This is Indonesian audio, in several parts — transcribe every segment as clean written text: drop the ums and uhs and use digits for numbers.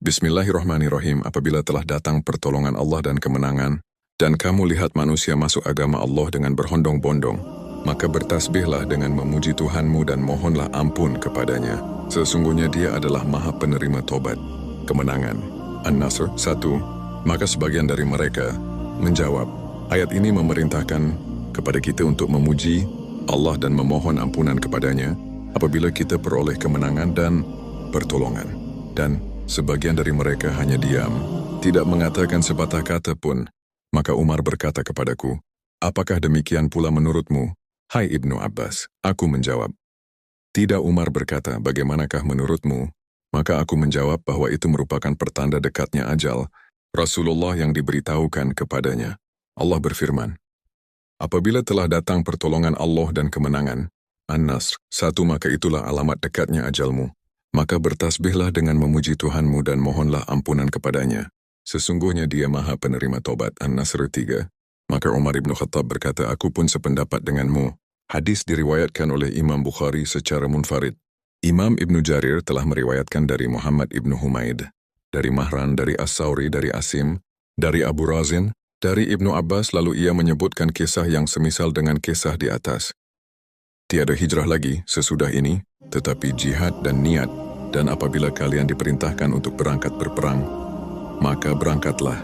Bismillahirrahmanirrahim. Apabila telah datang pertolongan Allah dan kemenangan, dan kamu lihat manusia masuk agama Allah dengan berhondong-bondong, maka bertasbihlah dengan memuji Tuhanmu dan mohonlah ampun kepadanya. Sesungguhnya Dia adalah Maha Penerima Tobat. Kemenangan. An-Nasr 1. Maka sebagian dari mereka menjawab, ayat ini memerintahkan kepada kita untuk memuji Allah dan memohon ampunan kepadanya apabila kita peroleh kemenangan dan pertolongan. Dan sebagian dari mereka hanya diam, tidak mengatakan sepatah kata pun. Maka Umar berkata kepadaku, apakah demikian pula menurutmu, hai Ibnu Abbas? Aku menjawab, tidak. Umar berkata, bagaimanakah menurutmu? Maka aku menjawab bahwa itu merupakan pertanda dekatnya ajal Rasulullah yang diberitahukan kepadanya. Allah berfirman, apabila telah datang pertolongan Allah dan kemenangan, An-Nasr 1, maka itulah alamat dekatnya ajalmu. Maka bertasbihlah dengan memuji Tuhanmu dan mohonlah ampunan kepadanya. Sesungguhnya Dia Maha Penerima Tobat. An-Nasr 3. Maka Umar ibn Khattab berkata, aku pun sependapat denganmu. Hadis diriwayatkan oleh Imam Bukhari secara munfarid. Imam Ibnu Jarir telah meriwayatkan dari Muhammad ibnu Humaid, dari Mahran, dari As-Sawri, dari Asim, dari Abu Razin, dari Ibnu Abbas, lalu ia menyebutkan kisah yang semisal dengan kisah di atas. Tiada hijrah lagi sesudah ini, tetapi jihad dan niat, dan apabila kalian diperintahkan untuk berangkat berperang, maka berangkatlah.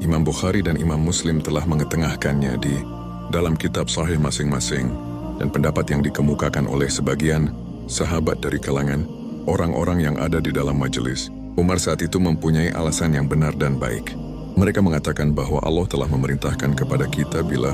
Imam Bukhari dan Imam Muslim telah mengetengahkannya di dalam kitab sahih masing-masing, dan pendapat yang dikemukakan oleh sebagian sahabat dari kalangan orang-orang yang ada di dalam majelis Umar saat itu mempunyai alasan yang benar dan baik. Mereka mengatakan bahwa Allah telah memerintahkan kepada kita bila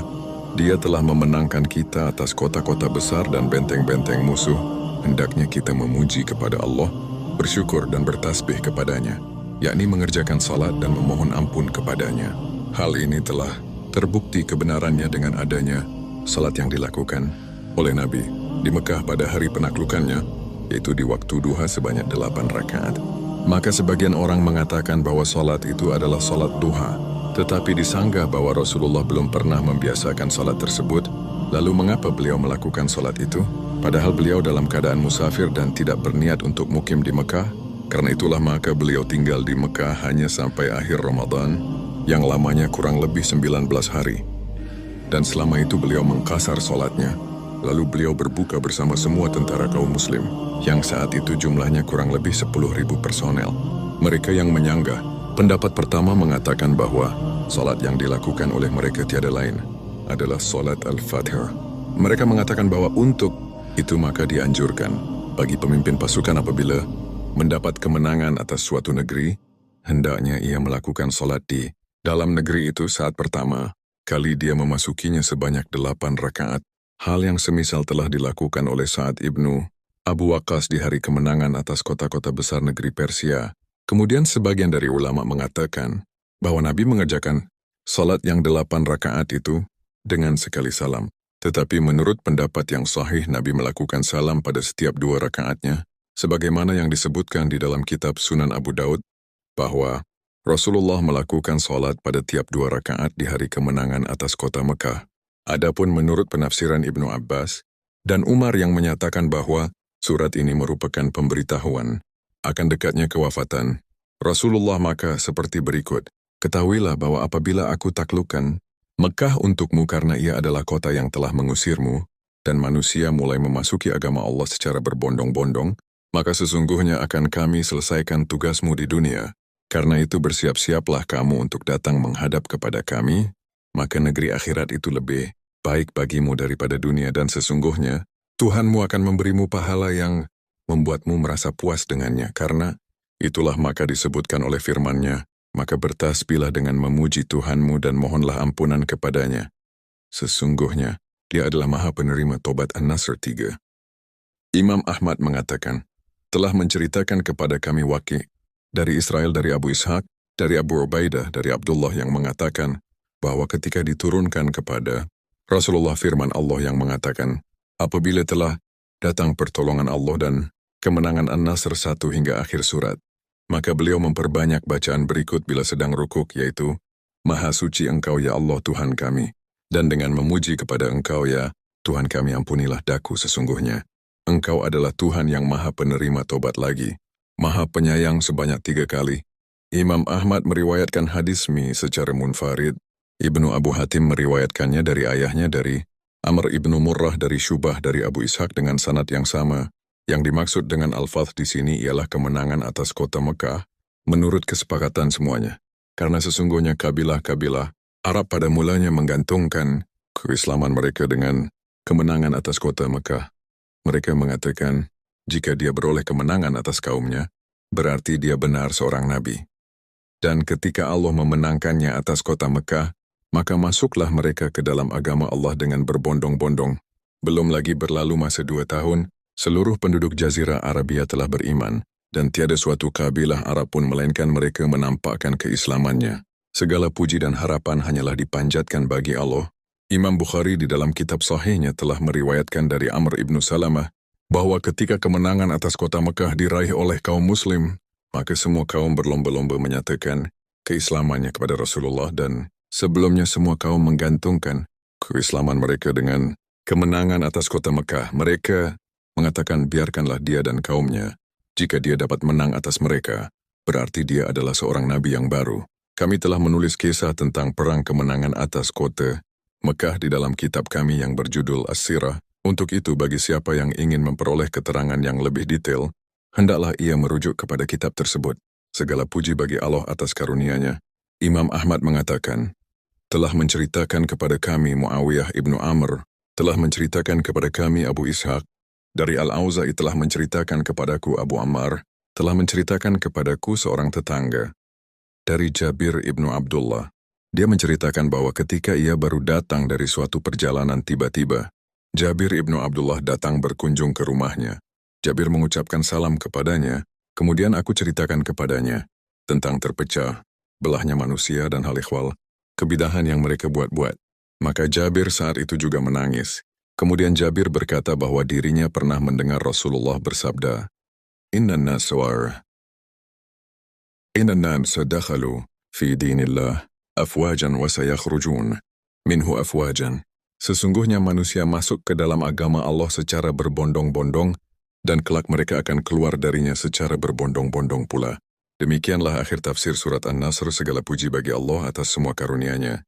Dia telah memenangkan kita atas kota-kota besar dan benteng-benteng musuh, hendaknya kita memuji kepada Allah, bersyukur dan bertasbih kepadanya, yakni mengerjakan salat dan memohon ampun kepadanya. Hal ini telah terbukti kebenarannya dengan adanya salat yang dilakukan oleh Nabi di Mekah pada hari penaklukannya, yaitu di waktu duha sebanyak 8 rakaat. Maka sebagian orang mengatakan bahwa salat itu adalah salat duha, tetapi disanggah bahwa Rasulullah belum pernah membiasakan salat tersebut. Lalu mengapa beliau melakukan salat itu? Padahal beliau dalam keadaan musafir dan tidak berniat untuk mukim di Mekah. Karena itulah maka beliau tinggal di Mekah hanya sampai akhir Ramadan, yang lamanya kurang lebih 19 hari. Dan selama itu beliau mengkasar salatnya. Lalu beliau berbuka bersama semua tentara kaum muslim, yang saat itu jumlahnya kurang lebih 10.000 personel. Mereka yang menyanggah pendapat pertama mengatakan bahwa salat yang dilakukan oleh mereka tiada lain adalah salat al-Fatihah. Mereka mengatakan bahwa untuk itu maka dianjurkan bagi pemimpin pasukan apabila mendapat kemenangan atas suatu negeri, hendaknya ia melakukan salat di dalam negeri itu saat pertama kali dia memasukinya sebanyak 8 rakaat. Hal yang semisal telah dilakukan oleh Sa'ad ibnu Abu Waqqas di hari kemenangan atas kota-kota besar negeri Persia. Kemudian sebagian dari ulama mengatakan bahwa Nabi mengerjakan salat yang 8 rakaat itu dengan sekali salam. Tetapi menurut pendapat yang sahih, Nabi melakukan salam pada setiap 2 rakaatnya, sebagaimana yang disebutkan di dalam kitab Sunan Abu Daud, bahwa Rasulullah melakukan salat pada tiap 2 rakaat di hari kemenangan atas kota Mekah. Adapun menurut penafsiran Ibnu Abbas dan Umar yang menyatakan bahwa surat ini merupakan pemberitahuan akan dekatnya kewafatan Rasulullah, maka seperti berikut. Ketahuilah bahwa apabila aku taklukkan Mekah untukmu karena ia adalah kota yang telah mengusirmu, dan manusia mulai memasuki agama Allah secara berbondong-bondong, maka sesungguhnya akan kami selesaikan tugasmu di dunia. Karena itu bersiap-siaplah kamu untuk datang menghadap kepada kami, maka negeri akhirat itu lebih baik bagimu daripada dunia, dan sesungguhnya Tuhanmu akan memberimu pahala yang membuatmu merasa puas dengannya. Karena itulah maka disebutkan oleh firman-Nya, maka bertasbihlah dengan memuji Tuhanmu dan mohonlah ampunan kepadanya. Sesungguhnya Dia adalah Maha Penerima Tobat. An-Nasr 3. Imam Ahmad mengatakan, telah menceritakan kepada kami Waqi' dari Israel, dari Abu Ishaq, dari Abu Ubaidah, dari Abdullah yang mengatakan bahwa ketika diturunkan kepada Rasulullah firman Allah yang mengatakan, apabila telah datang pertolongan Allah dan kemenangan. An-Nasr 1 hingga akhir surat, maka beliau memperbanyak bacaan berikut bila sedang rukuk, yaitu, Maha suci Engkau ya Allah Tuhan kami, dan dengan memuji kepada Engkau ya Tuhan kami, ampunilah daku, sesungguhnya Engkau adalah Tuhan yang Maha Penerima Tobat lagi, Maha Penyayang sebanyak 3 kali, Imam Ahmad meriwayatkan hadis secara munfarid. Ibnu Abu Hatim meriwayatkannya dari ayahnya dari Amr ibnu Murrah dari Syubah dari Abu Ishaq dengan sanad yang sama. Yang dimaksud dengan al-fath di sini ialah kemenangan atas kota Mekah menurut kesepakatan semuanya. Karena sesungguhnya kabilah-kabilah Arab pada mulanya menggantungkan keislaman mereka dengan kemenangan atas kota Mekah. Mereka mengatakan, jika dia beroleh kemenangan atas kaumnya, berarti dia benar seorang nabi. Dan ketika Allah memenangkannya atas kota Mekah, maka masuklah mereka ke dalam agama Allah dengan berbondong-bondong. Belum lagi berlalu masa 2 tahun, seluruh penduduk Jazirah Arabia telah beriman, dan tiada suatu kabilah Arab pun melainkan mereka menampakkan keislamannya. Segala puji dan harapan hanyalah dipanjatkan bagi Allah. Imam Bukhari di dalam kitab sahihnya telah meriwayatkan dari Amr ibnu Salamah, bahwa ketika kemenangan atas kota Mekah diraih oleh kaum muslim, maka semua kaum berlomba-lomba menyatakan keislamannya kepada Rasulullah dan sebelumnya semua kaum menggantungkan keislaman mereka dengan kemenangan atas kota Mekah. Mereka mengatakan biarkanlah dia dan kaumnya. Jika dia dapat menang atas mereka, berarti dia adalah seorang nabi yang baru. Kami telah menulis kisah tentang perang kemenangan atas kota Mekah di dalam kitab kami yang berjudul As-Sirah. Untuk itu bagi siapa yang ingin memperoleh keterangan yang lebih detail, hendaklah ia merujuk kepada kitab tersebut. Segala puji bagi Allah atas karunia-Nya. Imam Ahmad mengatakan, telah menceritakan kepada kami Muawiyah ibnu Amr, telah menceritakan kepada kami Abu Ishaq, dari Al-Auza'i telah menceritakan kepadaku Abu Ammar, telah menceritakan kepadaku seorang tetangga. Dari Jabir ibnu Abdullah, dia menceritakan bahwa ketika ia baru datang dari suatu perjalanan tiba-tiba, Jabir ibnu Abdullah datang berkunjung ke rumahnya. Jabir mengucapkan salam kepadanya, kemudian aku ceritakan kepadanya tentang terpecah, belahnya manusia dan hal ikhwal, kebidahan yang mereka buat-buat. Maka Jabir saat itu juga menangis. Kemudian Jabir berkata bahwa dirinya pernah mendengar Rasulullah bersabda, Innan nas dakhalu fi dinillah afwajan wa sayakhrujun minhu afwajan. Sesungguhnya manusia masuk ke dalam agama Allah secara berbondong-bondong, dan kelak mereka akan keluar darinya secara berbondong-bondong pula. Demikianlah akhir tafsir surat An-Nasr. Segala puji bagi Allah atas semua karunia-Nya.